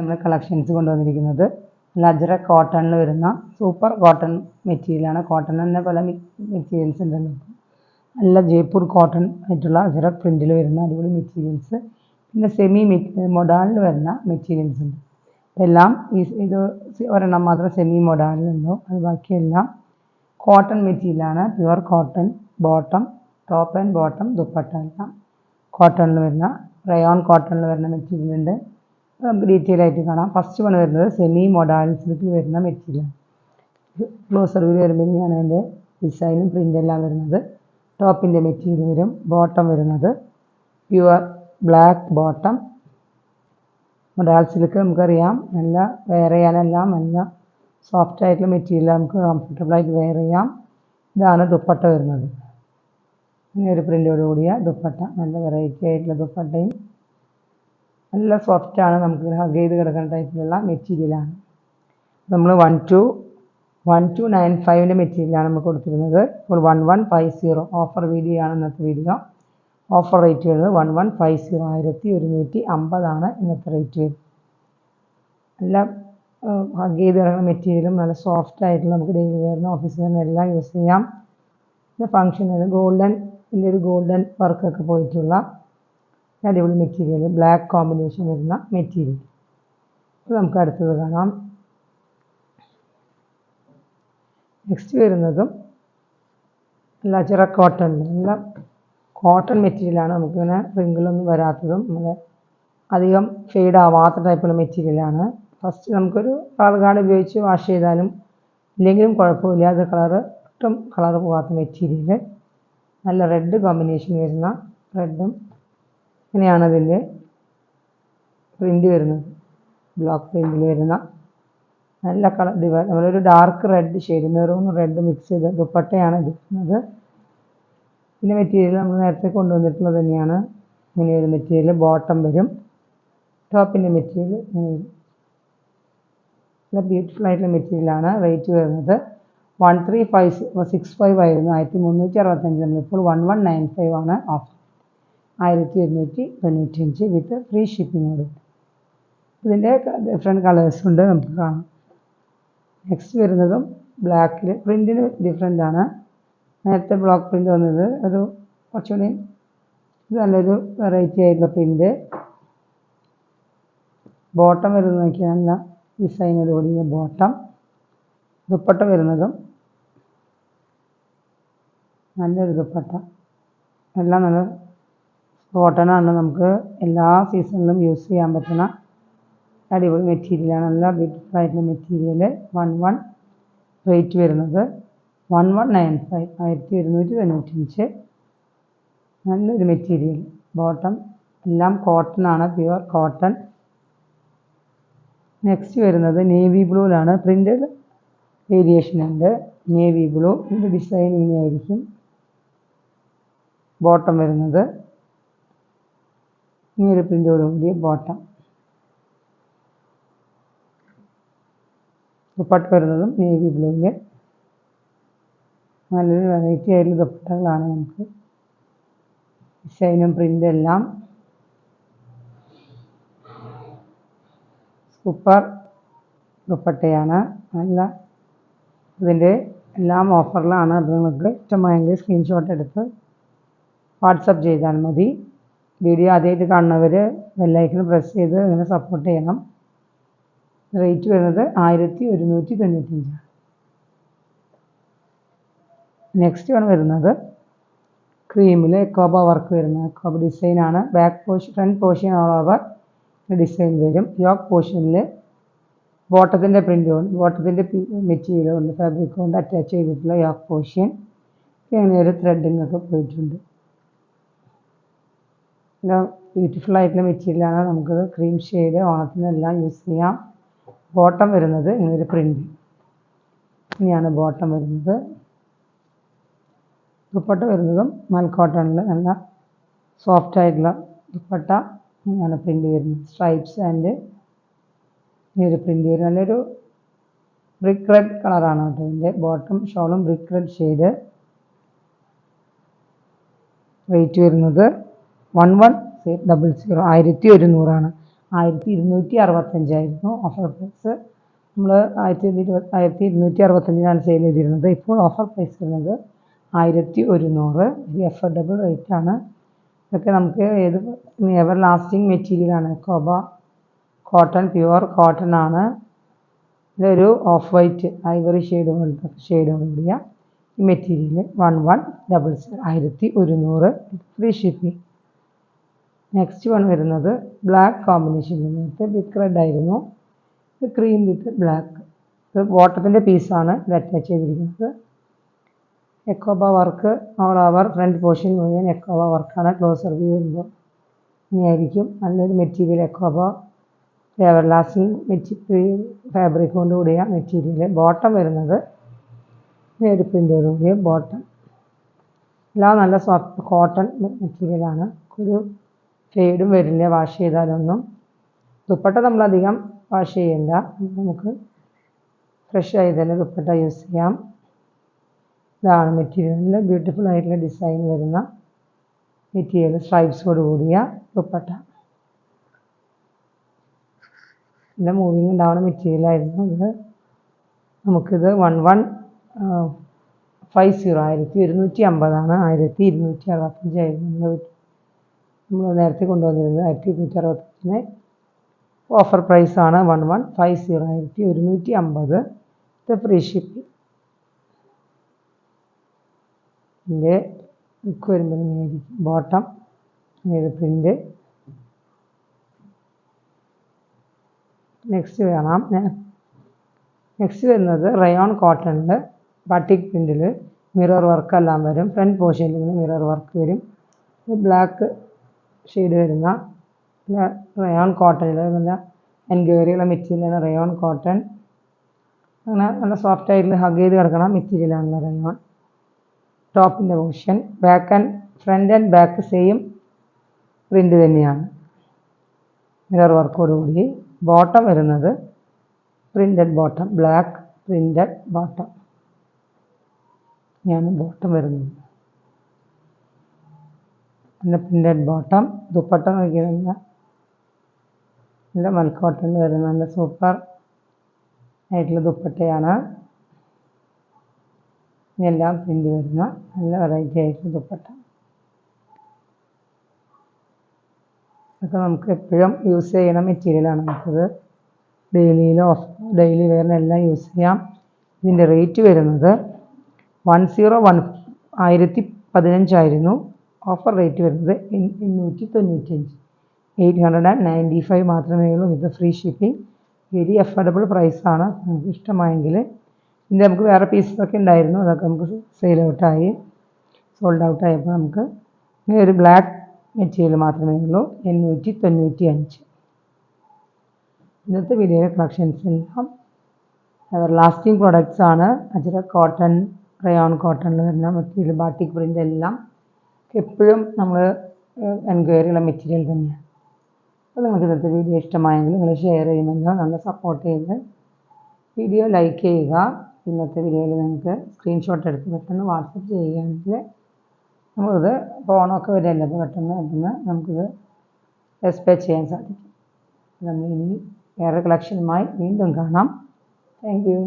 നമ്മൾ കളക്ഷൻസ് കൊണ്ടുവന്നിരിക്കുന്നത്. അജ്രക് കോട്ടണിൽ വരുന്ന സൂപ്പർ കോട്ടൺ മെറ്റീരിയലാണ്. കോട്ടൺ തന്നെ പല മെറ്റീരിയൽസ് ഉണ്ടല്ലോ. നല്ല ജയ്പൂർ കോട്ടൺ ആയിട്ടുള്ള അജ്രക് പ്രിൻറ്റിൽ വരുന്ന അടിപൊളി മെറ്റീരിയൽസ്. പിന്നെ സെമി മൊഡാളിൽ വരുന്ന മെറ്റീരിയൽസ് ഉണ്ട്. എല്ലാം ഇത് ഒരെണ്ണം മാത്രം സെമി മൊഡാളിലുണ്ടോ, അത് ബാക്കിയെല്ലാം കോട്ടൺ മെറ്റീരിയലാണ്. Pure cotton. Bottom, top and bottom, dupatta എല്ലാം കോട്ടണിൽ വരുന്ന റയോൺ കോട്ടണിൽ വരുന്ന മെറ്റീരിയൽ ഉണ്ട്. നമുക്ക് ഡീറ്റെയിൽ ആയിട്ട് കാണാം. ഫസ്റ്റ് വൺ വരുന്നത് സെമി മൊഡാലിസിലേക്ക് വരുന്ന മെറ്റീരിയൽ. ക്ലോസറിൽ വരുമ്പോൾ ഇങ്ങനെയാണ് അതിൻ്റെ ഡിസൈനും പ്രിൻ്റ് എല്ലാം വരുന്നത്. ടോപ്പിൻ്റെ മെറ്റീരിയൽ വരും. ബോട്ടം വരുന്നത് pure black bottom. Modal silk നമുക്കറിയാം, നല്ല വെയർ ചെയ്യാനെല്ലാം നല്ല സോഫ്റ്റ് ആയിട്ടുള്ള മെറ്റീരിയൽ, നമുക്ക് കംഫർട്ടബിളായിട്ട് വെയർ ചെയ്യാം. ഇതാണ് ദുപ്പട്ട വരുന്നത്. ഇങ്ങനെ ഒരു പ്രിൻ്റോട് കൂടിയ ദുപ്പട്ട, നല്ല വെറൈറ്റി ആയിട്ടുള്ള ദുപ്പട്ടയും നല്ല സോഫ്റ്റാണ്, നമുക്ക് ഹഗ് ചെയ്ത് കിടക്കുന്ന ടൈപ്പിലുള്ള മെറ്റീരിയലാണ്. നമ്മൾ 1295 മെറ്റീരിയലാണ് നമ്മൾ കൊടുത്തിരുന്നത്. ഇപ്പോൾ 1150 ഓഫർ വീഡിയോ ആണ് ഇന്നത്തെ വീഡിയോ. ഓഫർ റേറ്റ് വരുന്നത് 1150, 1150 ഇന്നത്തെ റേറ്റ് വരുന്നത്. നല്ല ഹഗ് ചെയ്ത് കിടക്കുന്ന മെറ്റീരിയലും നല്ല സോഫ്റ്റ് ആയിട്ടുള്ള, നമുക്ക് ഡെയിലി വെയറിനും ഓഫീസ് വെയറിനും എല്ലാം യൂസ് ചെയ്യാം. പിന്നെ ഫംഗ്ഷനിൽ ഇതിൻ്റെ ഒരു ഗോൾഡൻ വർക്കൊക്കെ പോയിട്ടുള്ള അടിപൊളി മെറ്റീരിയൽ, ബ്ലാക്ക് കോമ്പിനേഷൻ വരുന്ന മെറ്റീരിയൽ. അപ്പോൾ നമുക്ക് അടുത്തത് കാണാം. നെക്സ്റ്റ് വരുന്നതും നല്ല അജ്രക് കോട്ടൺ, നല്ല കോട്ടൺ മെറ്റീരിയലാണ്. നമുക്കിങ്ങനെ റിങ്കിളൊന്നും വരാത്തതും നമ്മൾ അധികം ഫെയ്ഡ് ആവാത്ത ടൈപ്പുള്ള മെറ്റീരിയലാണ്. ഫസ്റ്റ് നമുക്കൊരു കളർ ഗാർഡ് ഉപയോഗിച്ച് വാഷ് ചെയ്താലും ഇല്ലെങ്കിലും കുഴപ്പമില്ല. അത് ഒട്ടും കളർ പോകാത്ത മെറ്റീരിയൽ. നല്ല റെഡ് കോമ്പിനേഷൻ വരുന്ന റെഡും. ഇങ്ങനെയാണ് അതിൻ്റെ പ്രിൻ്റ് വരുന്നത്. ബ്ലോക്ക് പ്രിൻ്റിൽ വരുന്ന നല്ല കളർ നമ്മളൊരു dark red shade, maroon red mix ചെയ്ത് ദുപ്പട്ടയാണ് എടുക്കുന്നത്. പിന്നെ മെറ്റീരിയൽ നമ്മൾ നേരത്തെ കൊണ്ടുവന്നിട്ടുള്ളത് തന്നെയാണ്. ഇങ്ങനെ ഒരു മെറ്റീരിയൽ ബോട്ടം വരും. ടോപ്പിൻ്റെ മെറ്റീരിയൽ ഇങ്ങനെ വരും. നല്ല ബ്യൂട്ടിഫുൾ ആയിട്ടുള്ള മെറ്റീരിയലാണ്. റേറ്റ് വരുന്നത് 1365 ആയിരുന്നു, 1365. നമ്മളിപ്പോൾ 1195 ആണ് ഓഫർ. 1295 വിത്ത് ഫ്രീ ഷിപ്പിങ്ങോട്. ഇതിൻ്റെ ഡിഫറെൻറ്റ് കളേഴ്സ് ഉണ്ട്, നമുക്ക് കാണാം. നെക്സ്റ്റ് വരുന്നതും ബ്ലാക്കിൽ പ്രിൻറ്റിന് ഡിഫറെൻ്റ് ആണ്. നേരത്തെ ബ്ലോക്ക് പ്രിൻ്റ് വന്നത് ഒരു കുറച്ചുകൂടി നല്ലൊരു വെറൈറ്റി ആയിട്ടുള്ള പ്രിൻ്റ്. ബോട്ടം വരുന്നത് നോക്കിയാൽ നല്ല ഡിസൈനോട് കൂടിയ ബോട്ടം. ദുപ്പട്ട വരുന്നതും നല്ലൊരു ദുപ്പട്ട. എല്ലാം നല്ല കോട്ടണാണ്, നമുക്ക് എല്ലാ സീസണിലും യൂസ് ചെയ്യാൻ പറ്റുന്ന അടിപൊളി മെറ്റീരിയലാണ്. നല്ല ബ്യൂട്ടിഫുൾ ആയിട്ടുള്ള മെറ്റീരിയൽ. 11 റേറ്റ് വരുന്നത് 1195, 1295. നല്ലൊരു മെറ്റീരിയൽ. ബോട്ടം എല്ലാം കോട്ടൺ ആണ്, പ്യുവർ കോട്ടൺ. നെക്സ്റ്റ് വരുന്നത് നേവി ബ്ലൂവിലാണ്. പ്രിൻ്റ് വേരിയേഷൻ ഉണ്ട്. നേവി ബ്ലൂ, ഇതിൻ്റെ ഡിസൈൻ ഇങ്ങനെയായിരിക്കും. ബോട്ടം വരുന്നത് ഈ ഒരു പ്രിൻ്റോട് കൂടിയ ബോട്ടം. ദുപ്പട്ട വരുന്നതും നേവി ബ്ലൂവിൽ. നല്ലൊരു വെറൈറ്റി ആയിട്ടുള്ള ദുപ്പട്ടകളാണ്. നമുക്ക് ഡിസൈനും പ്രിൻ്റ് എല്ലാം സൂപ്പർ ദുപ്പട്ടയാണ്. നല്ല ഇതിൻ്റെ എല്ലാം ഓഫറിലാണ്. അത് നിങ്ങൾക്ക് ഇഷ്ടമായെങ്കിൽ സ്ക്രീൻഷോട്ട് എടുത്ത് വാട്സപ്പ് ചെയ്താൽ മതി. വീഡിയോ ആദ്യമായിട്ട് കാണുന്നവർ ബെല്ലൈക്കൺ പ്രസ് ചെയ്ത് ഇങ്ങനെ സപ്പോർട്ട് ചെയ്യണം. റേറ്റ് വരുന്നത് 1195. നെക്സ്റ്റ് ആണ് വരുന്നത് ക്രീമിൽ എക്കോബ വർക്ക് വരുന്ന എക്കോബ ഡിസൈനാണ്. Front portion all over design വരും. യോക്ക് പോർഷനിൽ ബോട്ടത്തിൻ്റെ പ്രിൻ്റ് കൊണ്ട്, ബോട്ടത്തിൻ്റെ മെറ്റീരിയൽ കൊണ്ട്, ഫാബ്രിക് കൊണ്ട് അറ്റാച്ച് ചെയ്തിട്ടുള്ള യോക്ക് പോർഷൻ. ഇങ്ങനെ ഒരു ത്രെഡിങ് ഒക്കെ പോയിട്ടുണ്ട്. നല്ല ബ്യൂട്ടിഫുൾ ആയിട്ടുള്ള മെറ്റീരിയലാണ്. നമുക്കത് ക്രീം ഷെയ്ഡ് ഓണത്തിനെല്ലാം യൂസ് ചെയ്യാം. ബോട്ടം വരുന്നത് ഇങ്ങനൊരു പ്രിൻ്റ്. ഇങ്ങനെയാണ് ബോട്ടം വരുന്നത്. ദുപ്പട്ട വരുന്നതും മൽക്കോട്ടണിൽ നല്ല സോഫ്റ്റ് ആയിട്ടുള്ള ദുപ്പട്ട. ഇങ്ങനെയാണ് പ്രിൻ്റ് വരുന്നത്. സ്ട്രൈപ്സ് ആൻഡ് ഇങ്ങനൊരു പ്രിൻ്റ് വരും. നല്ലൊരു ബ്രിക്ക് റെഡ് കളറാണ് കേട്ടോ ഇതിൻ്റെ ബോട്ടം ഷോളും, ബ്രിക്ക് റെഡ് ഷെയ്ഡ്. റേറ്റ് വരുന്നത് 1100, 1100 1265 ഓഫർ പ്രൈസ്. നമ്മൾ 1265 സെയിൽ ചെയ്തിരുന്നത്. ഇപ്പോൾ ഓഫർ പ്രൈസ് വരുന്നത് 1100. ഒരു അഫോർഡബിൾ റേറ്റ് ആണ്. ഇതൊക്കെ നമുക്ക് ഏത് എവർ ലാസ്റ്റിംഗ് മെറ്റീരിയലാണ്. എക്കോബ കോട്ടൺ, പ്യുവർ കോട്ടൺ ആണ്. ഇതൊരു ഓഫ് വൈറ്റ് ഐവറി ഷെയ്ഡോടുകൂടിയ ഈ material 1100 1100 free shipping. Next one വരുന്നത് ബ്ലാക്ക് കോമ്പിനേഷൻ. നേരത്തെ ബ്രിക്ക് റെഡ് ആയിരുന്നു, ഇത് ക്രീം വിത്ത് ബ്ലാക്ക്. ഇത് ബോട്ടത്തിൻ്റെ പീസാണ് ഇത് അറ്റാച്ച് ചെയ്തിരിക്കുന്നത്. എക്കോബ work all over front portion മുഴുവൻ എക്കോബ വർക്കാണ്. ക്ലോസർ വ്യൂ വരുമ്പോൾ ഇങ്ങനെയായിരിക്കും. നല്ലൊരു മെറ്റീരിയൽ എക്കോബ എവർ ലാസ്റ്റിംഗ് ഫാബ്രിക് കൊണ്ട് കൂടിയ മെറ്റീരിയൽ. ബോട്ടം വരുന്നത് ഒരു പ്രിൻ്റോട് കൂടിയ ബോട്ടം. എല്ലാം നല്ല സോഫ്റ്റ് കോട്ടൺ മെറ്റീരിയലാണ്. ഒരു ഫെയ്ഡും വരില്ല വാഷ് ചെയ്താലൊന്നും. ദുപ്പട്ട നമ്മളധികം വാഷ് ചെയ്യണ്ട, നമുക്ക് ഫ്രഷ് ആയി തന്നെ ദുപ്പട്ട യൂസ് ചെയ്യാം. ഇതാണ് മെറ്റീരിയലിൽ ബ്യൂട്ടിഫുൾ ആയിട്ടുള്ള ഡിസൈൻ വരുന്ന മെറ്റീരിയൽ, സ്ട്രൈപ്സോട് കൂടിയ ദുപ്പട്ട. നല്ല മൂവിങ് ഉണ്ടാവുന്ന മെറ്റീരിയലായിരുന്നു ഇത്. നമുക്കിത് 1150 1250 1265 നമ്മൾ നേരത്തെ കൊണ്ടുവന്നിരുന്നത്. 1265 ഓഫർ പ്രൈസാണ് 1150 1150. ഇത് ഫ്രീ ഷിപ്പിംഗ്. ഇതിൻ്റെ ബുക്ക് വരുമ്പോൾ ഇങ്ങനെയായിരിക്കും. Bottom print. നെക്സ്റ്റ് കാണാം. നെക്സ്റ്റ് വരുന്നത് റയോൺ കോട്ടണിൽ ബാട്ടിക് പ്രിൻറ്റിൽ മിറർ വർക്ക് എല്ലാം വരും. ഫ്രണ്ട് പോർഷനിൽ ഇങ്ങനെ മിറർ വർക്ക് വരും. ബ്ലാക്ക് ഷെയ്ഡ് വരുന്ന റയോൺ കോട്ടണിൽ നല്ല എൻക്വയറിയുള്ള മെറ്റീരിയലാണ് റയോൺ കോട്ടൺ. അങ്ങനെ നല്ല സോഫ്റ്റ് ആയിട്ടുള്ള ഹഗ് ചെയ്ത് കിടക്കുന്ന മെറ്റീരിയലാണല്ലോ റയോൺ. ടോപ്പിൻ്റെ portion back and front and back same print തന്നെയാണ്, മിറർ വർക്കോടുകൂടി. ബോട്ടം വരുന്നത് printed bottom, black printed bottom ആണ് ബോട്ടം വരുന്നത്. പിന്നെ പ്രിൻ്റഡ് ബോട്ടം. ദുപ്പട്ട നോക്കിയാൽ നല്ല മൽക്കോട്ടണിൽ വരുന്ന നല്ല സൂപ്പർ ആയിട്ടുള്ള ദുപ്പട്ടയാണ്. ഇതെല്ലാം പ്രിൻ്റ് വരുന്ന നല്ല വെറൈറ്റി ആയിട്ടുള്ള ദുപ്പട്ട. ഇതൊക്കെ നമുക്ക് എപ്പോഴും യൂസ് ചെയ്യണ മെറ്റീരിയലാണ്. നമുക്കത് ഡെയിലി വെയറിനെല്ലാം യൂസ് ചെയ്യാം. ഇതിൻ്റെ റേറ്റ് വരുന്നത് 1015 ഓഫർ റേറ്റ് വരുന്നത് 895 895 മാത്രമേ ഉള്ളൂ. With free shipping. Very affordable പ്രൈസാണ്. നമുക്ക് ഇഷ്ടമായെങ്കിൽ ഇതിൻ്റെ നമുക്ക് വേറെ പീസസൊക്കെ ഉണ്ടായിരുന്നു, അതൊക്കെ നമുക്ക് സോൾഡ് ഔട്ടായപ്പോൾ നമുക്ക് ഇങ്ങനെ ഒരു ബ്ലാക്ക് മെറ്റീരിയൽ മാത്രമേ ഉള്ളൂ. 895. ഇന്നത്തെ വീഡിയോയിലെ കളക്ഷൻസ് എല്ലാം എവർ ലാസ്റ്റിംഗ് പ്രൊഡക്ട്സ് ആണ്. അജ്രക് കോട്ടൺ, റയോൺ കോട്ടണിൽ വരുന്ന മെറ്റീരിയൽ, ബാട്ടിക് പ്രിൻ്റ് എല്ലാം എപ്പോഴും നമ്മൾ എൻക്വയറിയുള്ള മെറ്റീരിയൽ തന്നെയാണ്. അപ്പോൾ നിങ്ങൾക്ക് ഇന്നത്തെ വീഡിയോ ഇഷ്ടമായെങ്കിൽ നിങ്ങൾ ഷെയർ ചെയ്യുമല്ലോ, നല്ല സപ്പോർട്ട് ചെയ്ത് വീഡിയോ ലൈക്ക് ചെയ്യുക. ഇന്നത്തെ വീഡിയോയിൽ നിങ്ങൾക്ക് സ്ക്രീൻഷോട്ട് എടുത്ത് പെട്ടെന്ന് വാട്സപ്പ് ചെയ്യുകയാണെങ്കിൽ നമുക്കിത് ഫോണൊക്കെ വരെയല്ല, പെട്ടെന്ന് നമുക്കിത് ഡിസ്പാച്ച് ചെയ്യാൻ സാധിക്കും. നമ്മൾ ഇനി വേറെ കളക്ഷനുമായി വീണ്ടും കാണാം. Thank you.